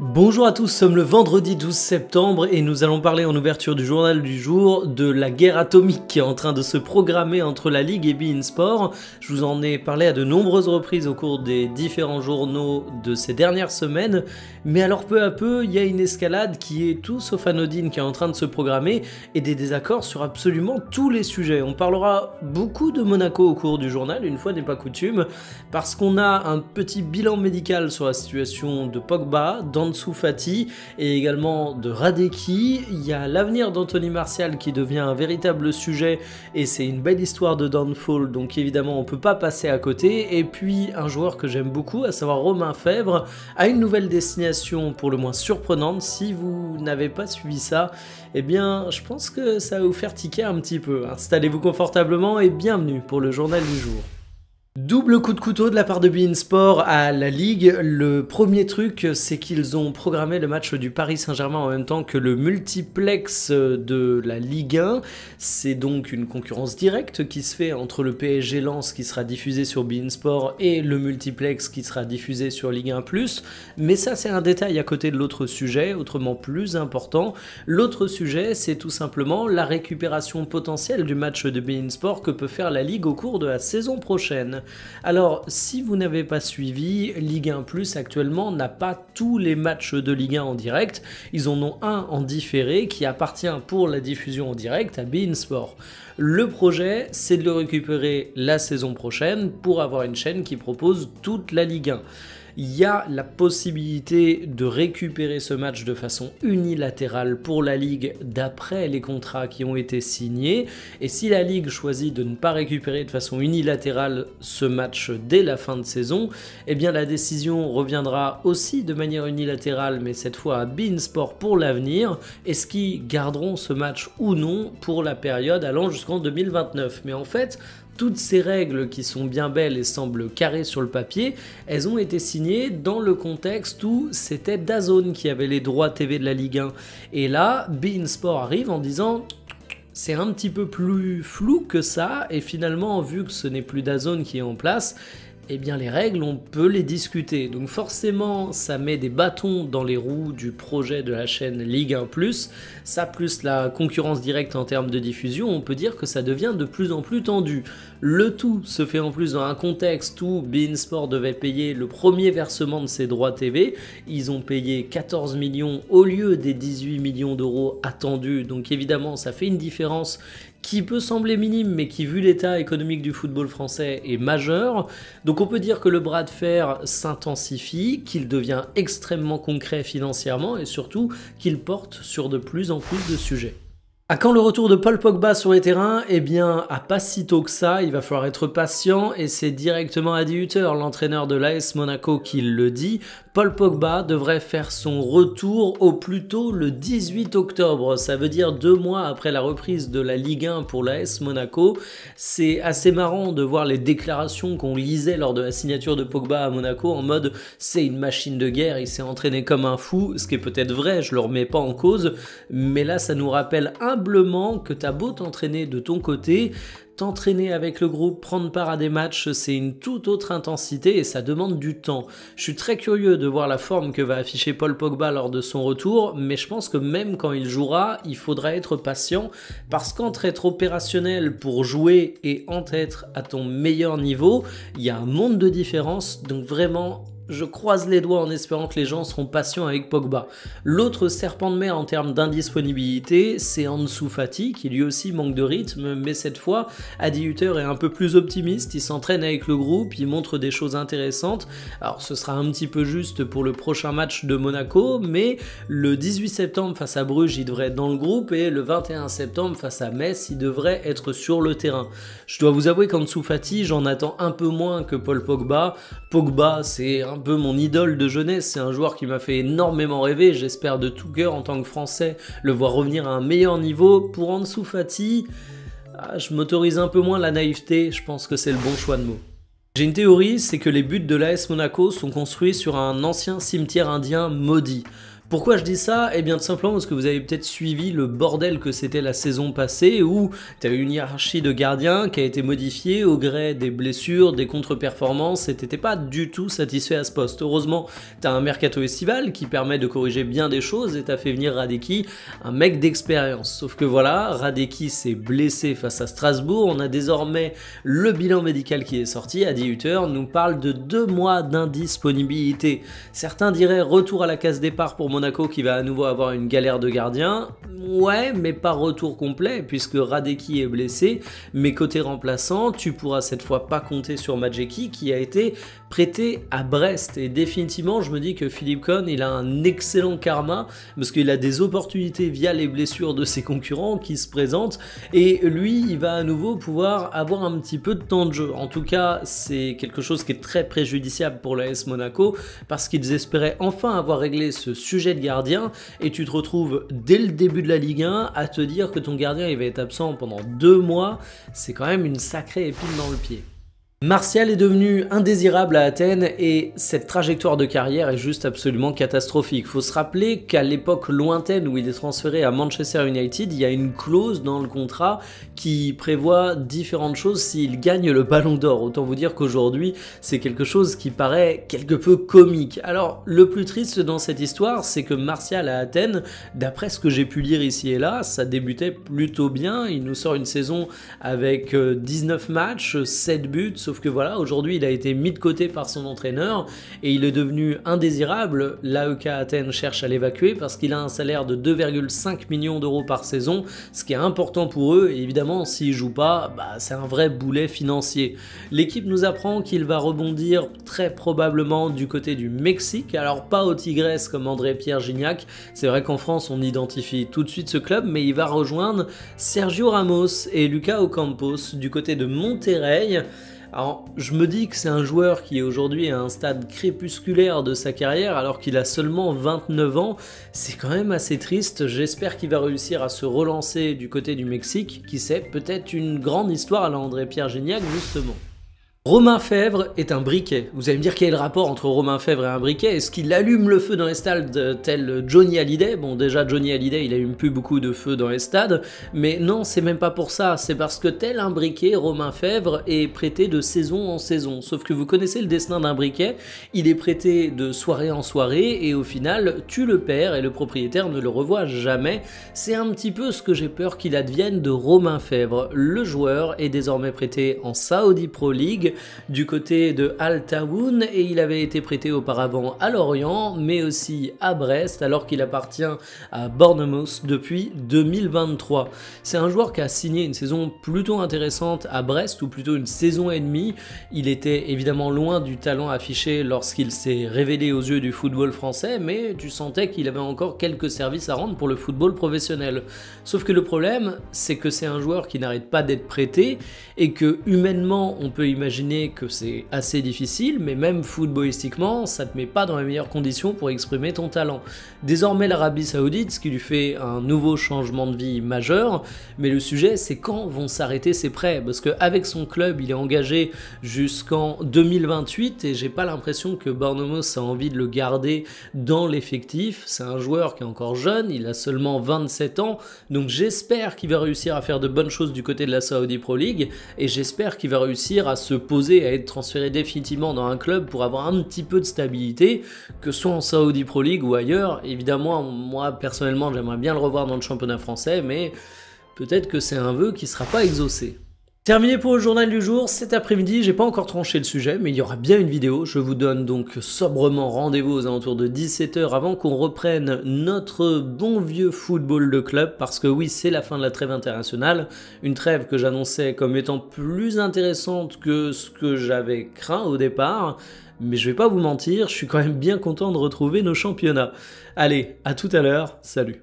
Bonjour à tous, nous sommes le vendredi 12 septembre et nous allons parler en ouverture du journal du jour de la guerre atomique qui est en train de se programmer entre la Ligue et beIN Sport. Je vous en ai parlé à de nombreuses reprises au cours des différents journaux de ces dernières semaines, mais alors peu à peu, il y a une escalade qui est tout sauf anodine qui est en train de se programmer et des désaccords sur absolument tous les sujets. On parlera beaucoup de Monaco au cours du journal, une fois n'est pas coutume, parce qu'on a un petit bilan médical sur la situation de Pogba, d'Ansu Fati et également de Radeki. Il y a l'avenir d'Anthony Martial qui devient un véritable sujet et c'est une belle histoire de downfall, donc évidemment on peut pas passer à côté. Et puis un joueur que j'aime beaucoup, à savoir Romain Fèvre, a une nouvelle destination pour le moins surprenante. Si vous n'avez pas suivi ça, eh bien je pense que ça va vous faire tiquer un petit peu. Installez-vous confortablement et bienvenue pour le journal du jour. Double coup de couteau de la part de beIN Sport à la Ligue. Le premier truc, c'est qu'ils ont programmé le match du Paris Saint-Germain en même temps que le multiplex de la Ligue 1. C'est donc une concurrence directe qui se fait entre le PSG Lens qui sera diffusé sur beIN Sport et le multiplex qui sera diffusé sur Ligue 1+. Mais ça, c'est un détail à côté de l'autre sujet, autrement plus important. L'autre sujet, c'est tout simplement la récupération potentielle du match de beIN Sport que peut faire la Ligue au cours de la saison prochaine. Alors, si vous n'avez pas suivi, Ligue 1+ actuellement n'a pas tous les matchs de Ligue 1 en direct. Ils en ont un en différé qui appartient pour la diffusion en direct à beIN Sport. Le projet, c'est de le récupérer la saison prochaine pour avoir une chaîne qui propose toute la Ligue 1. Il y a la possibilité de récupérer ce match de façon unilatérale pour la Ligue d'après les contrats qui ont été signés. Et si la Ligue choisit de ne pas récupérer de façon unilatérale ce match dès la fin de saison, eh bien la décision reviendra aussi de manière unilatérale, mais cette fois à beIN Sport pour l'avenir. Est-ce qu'ils garderont ce match ou non pour la période allant jusqu'en 2029? Mais en fait, toutes ces règles qui sont bien belles et semblent carrées sur le papier, elles ont été signées dans le contexte où c'était DAZN qui avait les droits TV de la Ligue 1. Et là, beIN Sport arrive en disant c'est un petit peu plus flou que ça, et finalement, vu que ce n'est plus DAZN qui est en place, eh bien les règles, on peut les discuter. Donc forcément, ça met des bâtons dans les roues du projet de la chaîne Ligue 1+. Ça plus la concurrence directe en termes de diffusion, on peut dire que ça devient de plus en plus tendu. Le tout se fait en plus dans un contexte où beIN Sport devait payer le premier versement de ses droits TV. Ils ont payé 14 millions au lieu des 18 millions d'euros attendus. Donc évidemment, ça fait une différence qui peut sembler minime, mais qui, vu l'état économique du football français, est majeur. Donc on peut dire que le bras de fer s'intensifie, qu'il devient extrêmement concret financièrement, et surtout qu'il porte sur de plus en plus de sujets. À quand le retour de Paul Pogba sur les terrains? Eh bien, à pas si tôt que ça, il va falloir être patient, et c'est directement Adi Hütter, l'entraîneur de l'AS Monaco, qui le dit. Paul Pogba devrait faire son retour au plus tôt le 18 octobre, ça veut dire 2 mois après la reprise de la Ligue 1 pour l'AS Monaco. C'est assez marrant de voir les déclarations qu'on lisait lors de la signature de Pogba à Monaco en mode c'est une machine de guerre, il s'est entraîné comme un fou, ce qui est peut-être vrai, je le remets pas en cause, mais là ça nous rappelle humblement que t'as beau t'entraîner de ton côté, t'entraîner avec le groupe, prendre part à des matchs, c'est une toute autre intensité et ça demande du temps. Je suis très curieux de voir la forme que va afficher Paul Pogba lors de son retour, mais je pense que même quand il jouera, il faudra être patient parce qu'entre être opérationnel pour jouer et entre être à ton meilleur niveau, il y a un monde de différence, donc vraiment je croise les doigts en espérant que les gens seront patients avec Pogba. L'autre serpent de mer en termes d'indisponibilité, c'est Ansu Fati, qui lui aussi manque de rythme, mais cette fois, Adi Hütter est un peu plus optimiste, il s'entraîne avec le groupe, il montre des choses intéressantes. Alors ce sera un petit peu juste pour le prochain match de Monaco, mais le 18 septembre face à Bruges, il devrait être dans le groupe, et le 21 septembre face à Metz, il devrait être sur le terrain. Je dois vous avouer qu'Ansu Fati, j'en attends un peu moins que Paul Pogba. Pogba, c'est un peu mon idole de jeunesse, c'est un joueur qui m'a fait énormément rêver, j'espère de tout cœur en tant que Français le voir revenir à un meilleur niveau. Pour Ansu Fati, je m'autorise un peu moins la naïveté, je pense que c'est le bon choix de mots. J'ai une théorie, c'est que les buts de l'AS Monaco sont construits sur un ancien cimetière indien maudit. Pourquoi je dis ça? Eh bien tout simplement parce que vous avez peut-être suivi le bordel que c'était la saison passée où tu as eu une hiérarchie de gardiens qui a été modifiée au gré des blessures, des contre-performances et t'étais pas du tout satisfait à ce poste. Heureusement, tu as un mercato estival qui permet de corriger bien des choses et tu as fait venir Hradecky, un mec d'expérience. Sauf que voilà, Hradecky s'est blessé face à Strasbourg, on a désormais le bilan médical qui est sorti, Adi Hütter nous parle de 2 mois d'indisponibilité. Certains diraient retour à la case départ pour Monaco qui va à nouveau avoir une galère de gardien. Ouais, mais pas retour complet puisque Hradecky est blessé. Mais côté remplaçant, tu pourras cette fois pas compter sur Madjeki qui a été prêté à Brest. Et définitivement, je me dis que Philippe Cohn, il a un excellent karma parce qu'il a des opportunités via les blessures de ses concurrents qui se présentent. Et lui, il va à nouveau pouvoir avoir un petit peu de temps de jeu. En tout cas, c'est quelque chose qui est très préjudiciable pour l'AS Monaco parce qu'ils espéraient enfin avoir réglé ce sujet de gardien et tu te retrouves dès le début de la Ligue 1 à te dire que ton gardien il va être absent pendant 2 mois, c'est quand même une sacrée épine dans le pied. Martial est devenu indésirable à Athènes et cette trajectoire de carrière est juste absolument catastrophique. Faut se rappeler qu'à l'époque lointaine où il est transféré à Manchester United, il y a une clause dans le contrat qui prévoit différentes choses s'il gagne le Ballon d'Or. Autant vous dire qu'aujourd'hui, c'est quelque chose qui paraît quelque peu comique. Alors, le plus triste dans cette histoire, c'est que Martial à Athènes, d'après ce que j'ai pu lire ici et là, ça débutait plutôt bien. Il nous sort une saison avec 19 matchs, 7 buts, sauf que voilà, aujourd'hui il a été mis de côté par son entraîneur et il est devenu indésirable. L'AEK Athènes cherche à l'évacuer parce qu'il a un salaire de 2,5 millions d'euros par saison, ce qui est important pour eux et évidemment s'il joue pas, c'est un vrai boulet financier. L'équipe nous apprend qu'il va rebondir très probablement du côté du Mexique, alors pas au Tigres comme André-Pierre Gignac, c'est vrai qu'en France on identifie tout de suite ce club, mais il va rejoindre Sergio Ramos et Lucas Ocampos du côté de Monterrey. Alors, je me dis que c'est un joueur qui est aujourd'hui à un stade crépusculaire de sa carrière alors qu'il a seulement 29 ans. C'est quand même assez triste. J'espère qu'il va réussir à se relancer du côté du Mexique. Qui sait, peut-être une grande histoire à la André-Pierre Gignac, justement. Romain Fèvre est un briquet. Vous allez me dire quel est le rapport entre Romain Fèvre et un briquet? Est-ce qu'il allume le feu dans les stades tel Johnny Hallyday? Bon, déjà Johnny Hallyday, il allume plus beaucoup de feu dans les stades, mais non, c'est même pas pour ça. C'est parce que tel un briquet, Romain Fèvre est prêté de saison en saison. Sauf que vous connaissez le destin d'un briquet, il est prêté de soirée en soirée et au final, tu le perds et le propriétaire ne le revoit jamais. C'est un petit peu ce que j'ai peur qu'il advienne de Romain Fèvre. Le joueur est désormais prêté en Saudi Pro League du côté de Al Tawoun et il avait été prêté auparavant à Lorient mais aussi à Brest alors qu'il appartient à Bournemouth depuis 2023. C'est un joueur qui a signé une saison plutôt intéressante à Brest ou plutôt une saison et demie. Il était évidemment loin du talent affiché lorsqu'il s'est révélé aux yeux du football français mais tu sentais qu'il avait encore quelques services à rendre pour le football professionnel. Sauf que le problème c'est que c'est un joueur qui n'arrête pas d'être prêté et que humainement on peut imaginer que c'est assez difficile, mais même footballistiquement, ça te met pas dans les meilleures conditions pour exprimer ton talent. Désormais l'Arabie Saoudite, ce qui lui fait un nouveau changement de vie majeur, mais le sujet c'est quand vont s'arrêter ses prêts, parce qu'avec son club il est engagé jusqu'en 2028 et j'ai pas l'impression que Bournemouth a envie de le garder dans l'effectif. C'est un joueur qui est encore jeune, il a seulement 27 ans, donc j'espère qu'il va réussir à faire de bonnes choses du côté de la Saudi Pro League et j'espère qu'il va réussir à se poser à être transféré définitivement dans un club pour avoir un petit peu de stabilité, que ce soit en Saudi Pro League ou ailleurs. Évidemment, moi personnellement j'aimerais bien le revoir dans le championnat français, mais peut-être que c'est un vœu qui ne sera pas exaucé. Terminé pour le journal du jour, cet après-midi, j'ai pas encore tranché le sujet, mais il y aura bien une vidéo. Je vous donne donc sobrement rendez-vous aux alentours de 17 h avant qu'on reprenne notre bon vieux football de club, parce que oui, c'est la fin de la trêve internationale, une trêve que j'annonçais comme étant plus intéressante que ce que j'avais craint au départ, mais je vais pas vous mentir, je suis quand même bien content de retrouver nos championnats. Allez, à tout à l'heure, salut.